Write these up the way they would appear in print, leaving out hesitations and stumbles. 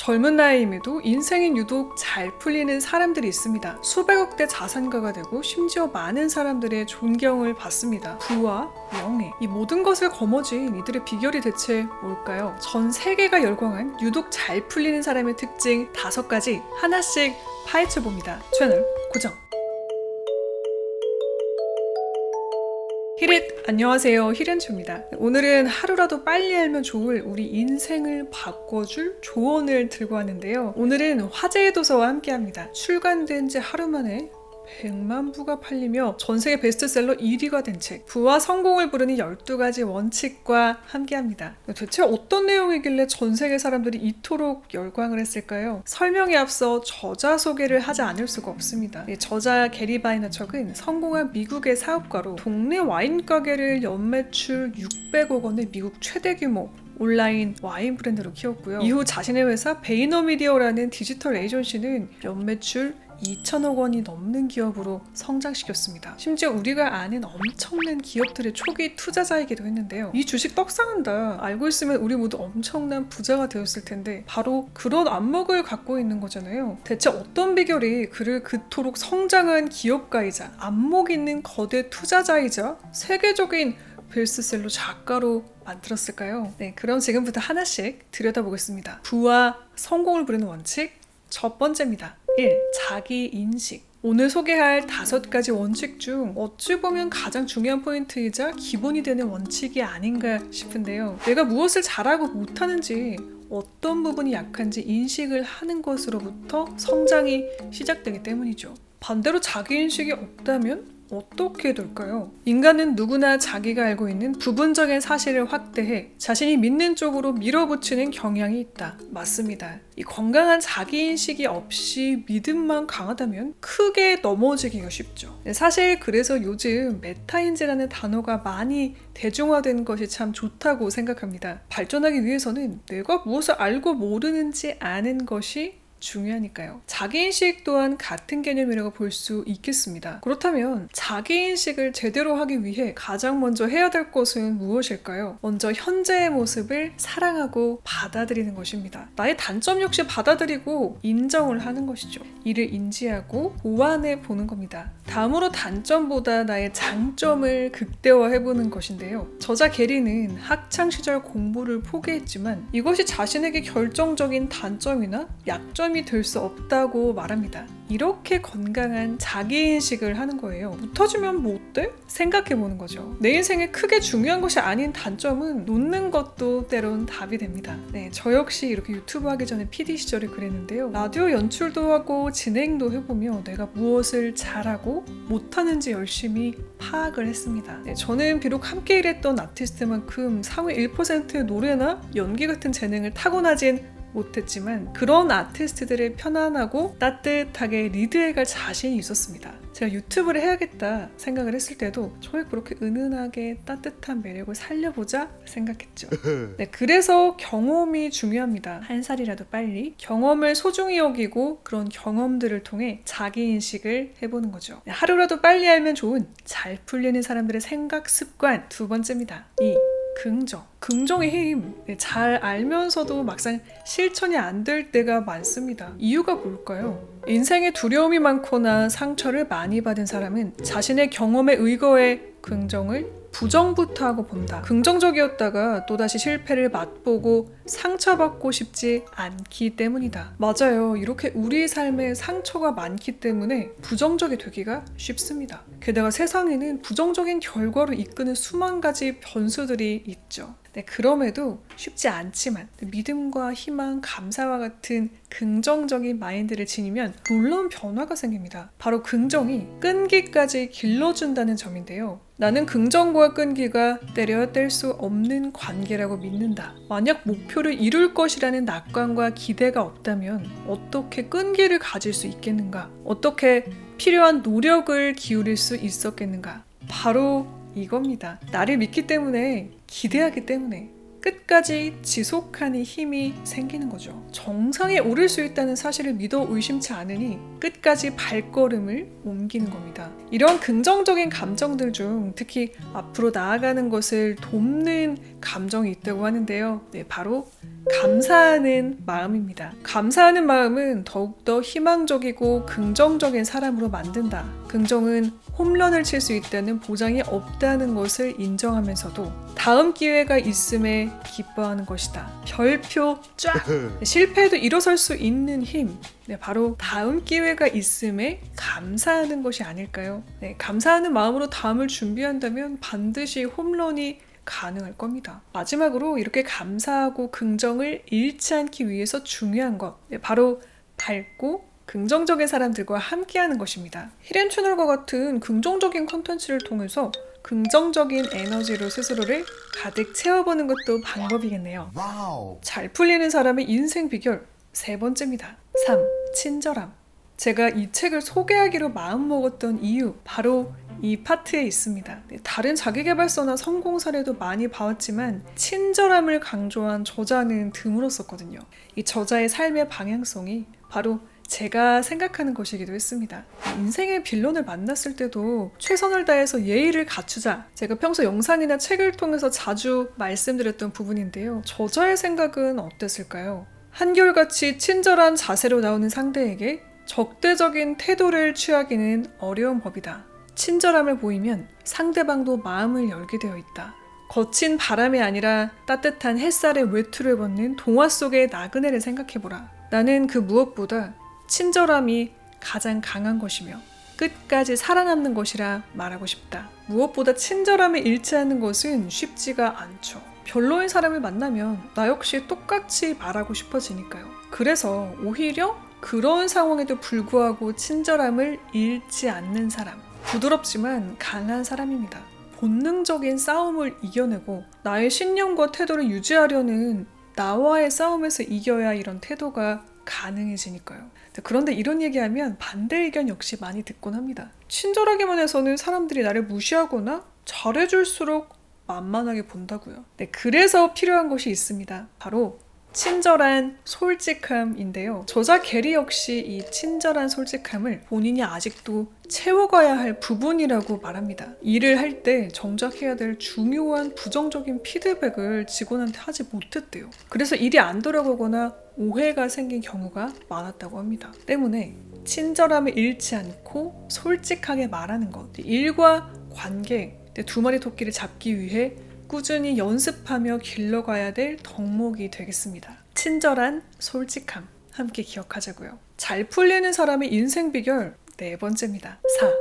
젊은 나이임에도 인생이 유독 잘 풀리는 사람들이 있습니다. 수백억대 자산가가 되고 심지어 많은 사람들의 존경을 받습니다. 부와 명예, 이 모든 것을 거머쥔 이들의 비결이 대체 뭘까요? 전 세계가 열광한 유독 잘 풀리는 사람의 특징 5가지 하나씩 파헤쳐봅니다. 채널 고정! 히릿! 안녕하세요, 히렌초입니다. 오늘은 하루라도 빨리 알면 좋을 우리 인생을 바꿔줄 조언을 들고 왔는데요. 오늘은 화제의 도서와 함께합니다. 출간된 지 하루 만에 100만 부가 팔리며 전세계 베스트셀러 1위가 된 책, 부와 성공을 부르는 12가지 원칙과 함께합니다. 대체 어떤 내용이길래 전세계 사람들이 이토록 열광을 했을까요? 설명에 앞서 저자 소개를 하지 않을 수가 없습니다. 저자 게리 바이너척은 성공한 미국의 사업가로 동네 와인 가게를 연매출 600억 원의 미국 최대 규모 온라인 와인 브랜드로 키웠고요. 이후 자신의 회사 베이너미디어라는 디지털 에이전시는 연매출 2천억 원이 넘는 기업으로 성장시켰습니다. 심지어 우리가 아는 엄청난 기업들의 초기 투자자이기도 했는데요. 이 주식 떡상한다. 알고 있으면 우리 모두 엄청난 부자가 되었을 텐데 바로 그런 안목을 갖고 있는 거잖아요. 대체 어떤 비결이 그를 그토록 성장한 기업가이자 안목 있는 거대 투자자이자 세계적인 베스트셀러 작가로 만들었을까요? 네, 그럼 지금부터 하나씩 들여다보겠습니다. 부와 성공을 부르는 원칙 첫 번째입니다. 1. 자기 인식. 오늘 소개할 5가지 원칙 중 어찌 보면 가장 중요한 포인트이자 기본이 되는 원칙이 아닌가 싶은데요. 내가 무엇을 잘하고 못하는지, 어떤 부분이 약한지 인식을 하는 것으로부터 성장이 시작되기 때문이죠. 반대로 자기 인식이 없다면 어떻게 될까요? 인간은 누구나 자기가 알고 있는 부분적인 사실을 확대해 자신이 믿는 쪽으로 밀어붙이는 경향이 있다. 맞습니다. 이 건강한 자기인식이 없이 믿음만 강하다면 크게 넘어지기가 쉽죠. 사실 그래서 요즘 메타인지라는 단어가 많이 대중화된 것이 참 좋다고 생각합니다. 발전하기 위해서는 내가 무엇을 알고 모르는지 아는 것이 중요하니까요. 자기인식 또한 같은 개념이라고 볼 수 있겠습니다. 그렇다면 자기인식을 제대로 하기 위해 가장 먼저 해야 될 것은 무엇일까요? 먼저 현재의 모습을 사랑하고 받아들이는 것입니다. 나의 단점 역시 받아들이고 인정을 하는 것이죠. 이를 인지하고 보완해 보는 겁니다. 다음으로 단점보다 나의 장점을 극대화해보는 것인데요. 저자 게리는 학창시절 공부를 포기했지만 이것이 자신에게 결정적인 단점이나 약점이 될 수 없다고 말합니다. 이렇게 건강한 자기인식을 하는 거예요. 못해주면 뭐 어때? 생각해보는 거죠. 내 인생에 크게 중요한 것이 아닌 단점은 놓는 것도 때론 답이 됩니다. 네, 저 역시 이렇게 유튜브 하기 전에 PD 시절에 그랬는데요. 라디오 연출도 하고 진행도 해보며 내가 무엇을 잘하고 못하는지 열심히 파악을 했습니다. 네, 저는 비록 함께 일했던 아티스트만큼 상위 1%의 노래나 연기 같은 재능을 타고나진 못했지만 그런 아티스트들의 편안하고 따뜻하게 리드해갈 자신이 있었습니다. 제가 유튜브를 해야겠다 생각을 했을 때도 저의 그렇게 은은하게 따뜻한 매력을 살려보자 생각했죠. 네, 그래서 경험이 중요합니다. 한 살이라도 빨리 경험을 소중히 여기고 그런 경험들을 통해 자기인식을 해보는 거죠. 네, 하루라도 빨리 알면 좋은 잘 풀리는 사람들의 생각 습관 2번째입니다. 2. 긍정. 긍정의 힘. 잘 알면서도 막상 실천이 안 될 때가 많습니다. 이유가 뭘까요? 인생에 두려움이 많거나 상처를 많이 받은 사람은 자신의 경험에 의거해 긍정을 부정부터 하고 본다. 긍정적이었다가 또다시 실패를 맛보고 상처받고 싶지 않기 때문이다. 맞아요. 이렇게 우리 삶에 상처가 많기 때문에 부정적이 되기가 쉽습니다. 게다가 세상에는 부정적인 결과로 이끄는 수만 가지 변수들이 있죠. 네, 그럼에도 쉽지 않지만 믿음과 희망, 감사와 같은 긍정적인 마인드를 지니면 놀라운 변화가 생깁니다. 바로 긍정이 끈기까지 길러준다는 점인데요. 나는 긍정과 끈기가 때려야 뗄 수 없는 관계라고 믿는다. 만약 목표를 이룰 것이라는 낙관과 기대가 없다면 어떻게 끈기를 가질 수 있겠는가? 어떻게 필요한 노력을 기울일 수 있었겠는가? 바로 이겁니다. 나를 믿기 때문에, 기대하기 때문에 끝까지 지속하는 힘이 생기는 거죠. 정상에 오를 수 있다는 사실을 믿어 의심치 않으니 끝까지 발걸음을 옮기는 겁니다. 이런 긍정적인 감정들 중 특히 앞으로 나아가는 것을 돕는 감정이 있다고 하는데요. 네, 바로 감사하는 마음입니다. 감사하는 마음은 더욱더 희망적이고 긍정적인 사람으로 만든다. 긍정은 홈런을 칠 수 있다는 보장이 없다는 것을 인정하면서도 다음 기회가 있음에 기뻐하는 것이다. 별표 쫙! 실패해도 일어설 수 있는 힘. 네, 바로 다음 기회가 있음에 감사하는 것이 아닐까요? 네, 감사하는 마음으로 다음을 준비한다면 반드시 홈런이 가능할 겁니다. 마지막으로 이렇게 감사하고 긍정을 잃지 않기 위해서 중요한 것, 네, 바로 밝고 긍정적인 사람들과 함께하는 것입니다. 히든 채널과 같은 긍정적인 콘텐츠를 통해서 긍정적인 에너지로 스스로를 가득 채워보는 것도 방법이겠네요. 잘 풀리는 사람의 인생 비결 3번째입니다. 3. 친절함. 제가 이 책을 소개하기로 마음먹었던 이유, 바로 이 파트에 있습니다. 다른 자기계발서나 성공 사례도 많이 봐왔지만 친절함을 강조한 저자는 드물었었거든요. 이 저자의 삶의 방향성이 바로 제가 생각하는 것이기도 했습니다. 인생의 빌런을 만났을 때도 최선을 다해서 예의를 갖추자. 제가 평소 영상이나 책을 통해서 자주 말씀드렸던 부분인데요. 저자의 생각은 어땠을까요? 한결같이 친절한 자세로 나오는 상대에게 적대적인 태도를 취하기는 어려운 법이다. 친절함을 보이면 상대방도 마음을 열게 되어 있다. 거친 바람이 아니라 따뜻한 햇살의 외투를 벗는 동화 속의 나그네를 생각해보라. 나는 그 무엇보다 친절함이 가장 강한 것이며 끝까지 살아남는 것이라 말하고 싶다. 무엇보다 친절함을 잃지 않는 것은 쉽지가 않죠. 별로인 사람을 만나면 나 역시 똑같이 말하고 싶어지니까요. 그래서 오히려 그런 상황에도 불구하고 친절함을 잃지 않는 사람, 부드럽지만 강한 사람입니다. 본능적인 싸움을 이겨내고 나의 신념과 태도를 유지하려는 나와의 싸움에서 이겨야 이런 태도가 가능해지니까요. 그런데 이런 얘기하면 반대 의견 역시 많이 듣곤 합니다. 친절하기만 해서는 사람들이 나를 무시하거나 잘해줄수록 만만하게 본다고요. 네, 그래서 필요한 것이 있습니다. 바로 친절한 솔직함인데요. 저자 게리 역시 이 친절한 솔직함을 본인이 아직도 채워가야 할 부분이라고 말합니다. 일을 할 때 정작 해야 될 중요한 부정적인 피드백을 직원한테 하지 못했대요. 그래서 일이 안 돌아가거나 오해가 생긴 경우가 많았다고 합니다. 때문에 친절함을 잃지 않고 솔직하게 말하는 것, 일과 관계, 두 마리 토끼를 잡기 위해 꾸준히 연습하며 길러가야 될 덕목이 되겠습니다. 친절한 솔직함 함께 기억하자고요. 잘 풀리는 사람의 인생 비결 4번째입니다. 4.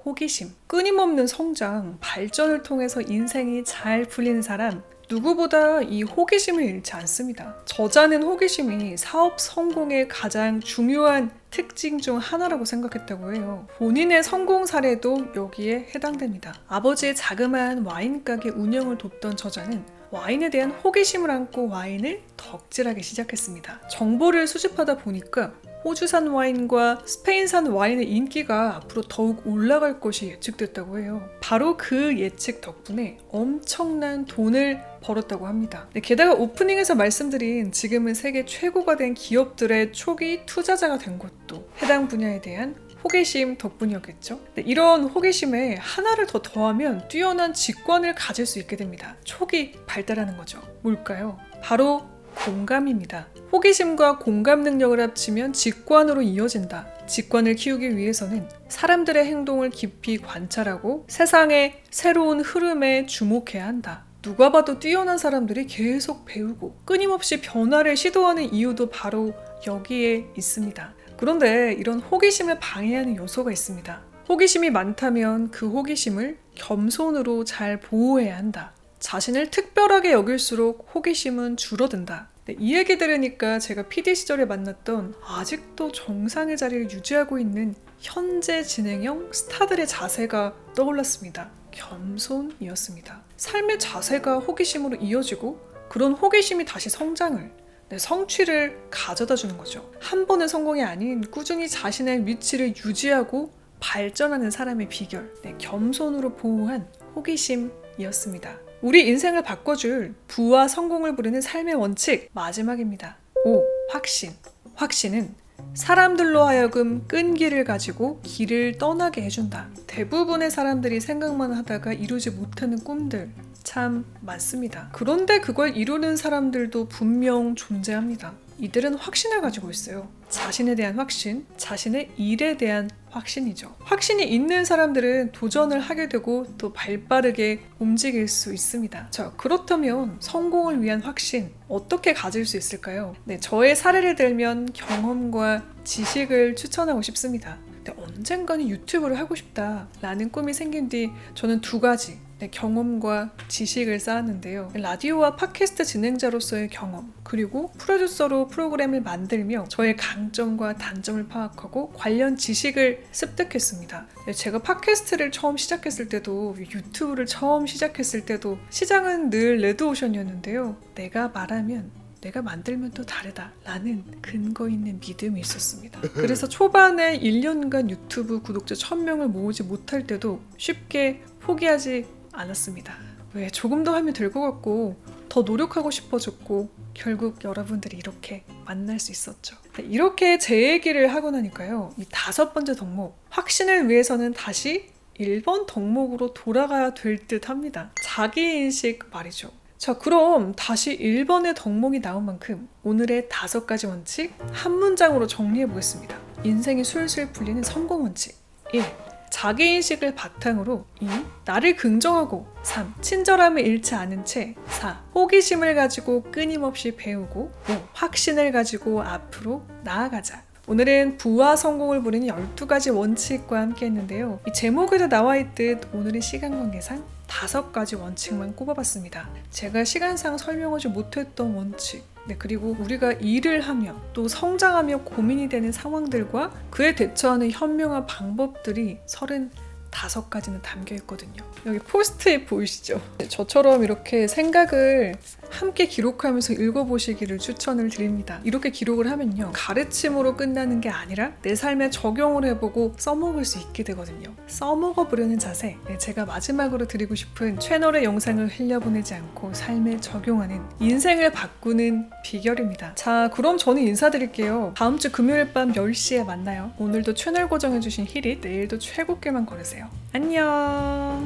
호기심. 끊임없는 성장, 발전을 통해서 인생이 잘 풀리는 사람, 누구보다 이 호기심을 잃지 않습니다. 저자는 호기심이 사업 성공의 가장 중요한 특징 중 하나라고 생각했다고 해요. 본인의 성공 사례도 여기에 해당됩니다. 아버지의 자그마한 와인 가게 운영을 돕던 저자는 와인에 대한 호기심을 안고 와인을 덕질하기 시작했습니다. 정보를 수집하다 보니까 호주산 와인과 스페인산 와인의 인기가 앞으로 더욱 올라갈 것이 예측됐다고 해요. 바로 그 예측 덕분에 엄청난 돈을 벌었다고 합니다. 게다가 오프닝에서 말씀드린 지금은 세계 최고가 된 기업들의 초기 투자자가 된 것도 해당 분야에 대한 호기심 덕분이었겠죠. 이런 호기심에 하나를 더 더하면 뛰어난 직관을 가질 수 있게 됩니다. 촉이 발달하는 거죠. 뭘까요? 바로 공감입니다. 호기심과 공감 능력을 합치면 직관으로 이어진다. 직관을 키우기 위해서는 사람들의 행동을 깊이 관찰하고 세상의 새로운 흐름에 주목해야 한다. 누가 봐도 뛰어난 사람들이 계속 배우고 끊임없이 변화를 시도하는 이유도 바로 여기에 있습니다. 그런데 이런 호기심을 방해하는 요소가 있습니다. 호기심이 많다면 그 호기심을 겸손으로 잘 보호해야 한다. 자신을 특별하게 여길수록 호기심은 줄어든다. 이 얘기 들으니까 제가 PD 시절에 만났던 아직도 정상의 자리를 유지하고 있는 현재 진행형 스타들의 자세가 떠올랐습니다. 겸손이었습니다. 삶의 자세가 호기심으로 이어지고 그런 호기심이 다시 성장을, 성취를 가져다 주는 거죠. 한 번의 성공이 아닌 꾸준히 자신의 위치를 유지하고 발전하는 사람의 비결, 겸손으로 보호한 호기심이었습니다. 우리 인생을 바꿔줄 부와 성공을 부르는 삶의 원칙 마지막입니다. 5. 확신. 확신은 사람들로 하여금 끈기를 가지고 길을 떠나게 해준다. 대부분의 사람들이 생각만 하다가 이루지 못하는 꿈들 참 많습니다. 그런데 그걸 이루는 사람들도 분명 존재합니다. 이들은 확신을 가지고 있어요. 자신에 대한 확신, 자신의 일에 대한 확신이죠. 확신이 있는 사람들은 도전을 하게 되고 또 발빠르게 움직일 수 있습니다. 자, 그렇다면 성공을 위한 확신 어떻게 가질 수 있을까요? 네, 저의 사례를 들면 경험과 지식을 추천하고 싶습니다. 근데 언젠가는 유튜브를 하고 싶다라는 꿈이 생긴 뒤 저는 2가지 경험과 지식을 쌓았는데요. 라디오와 팟캐스트 진행자로서의 경험, 그리고 프로듀서로 프로그램을 만들며 저의 강점과 단점을 파악하고 관련 지식을 습득했습니다. 제가 팟캐스트를 처음 시작했을 때도 유튜브를 처음 시작했을 때도 시장은 늘 레드오션이었는데요. 내가 말하면 내가 만들면 또 다르다 라는 근거 있는 믿음이 있었습니다. 그래서 초반에 1년간 유튜브 구독자 1000명을 모으지 못할 때도 쉽게 포기하지 않았습니다. 왜 조금 더 하면 될 것 같고 더 노력하고 싶어졌고 결국 여러분들이 이렇게 만날 수 있었죠. 이렇게 제 얘기를 하고 나니까요. 이 5번째 덕목, 확신을 위해서는 다시 1번 덕목으로 돌아가야 될 듯 합니다. 자기인식 말이죠. 자, 그럼 다시 1번의 덕목이 나온 만큼 오늘의 5가지 원칙 한 문장으로 정리해 보겠습니다. 인생이 술술 풀리는 성공 원칙. 1. 자기인식을 바탕으로 2. 나를 긍정하고 3. 친절함을 잃지 않은 채 4. 호기심을 가지고 끊임없이 배우고 5. 확신을 가지고 앞으로 나아가자. 오늘은 부와 성공을 부르는 12가지 원칙과 함께 했는데요. 이 제목에도 나와 있듯 오늘은 시간 관계상 5가지 원칙만 꼽아봤습니다. 제가 시간상 설명하지 못했던 원칙, 그리고 우리가 일을 하며 또 성장하며 고민이 되는 상황들과 그에 대처하는 현명한 방법들이 35가지는 담겨 있거든요. 여기 포스트잇 보이시죠? 저처럼 이렇게 생각을 함께 기록하면서 읽어보시기를 추천을 드립니다. 이렇게 기록을 하면요, 가르침으로 끝나는 게 아니라 내 삶에 적용을 해보고 써먹을 수 있게 되거든요. 써먹어보려는 자세, 제가 마지막으로 드리고 싶은 채널의 영상을 흘려보내지 않고 삶에 적용하는 인생을 바꾸는 비결입니다. 자, 그럼 저는 인사드릴게요. 다음 주 금요일 밤 10시에 만나요. 오늘도 채널 고정해주신 히릿, 내일도 최고께만 걸으세요. 안녕.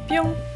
뿅.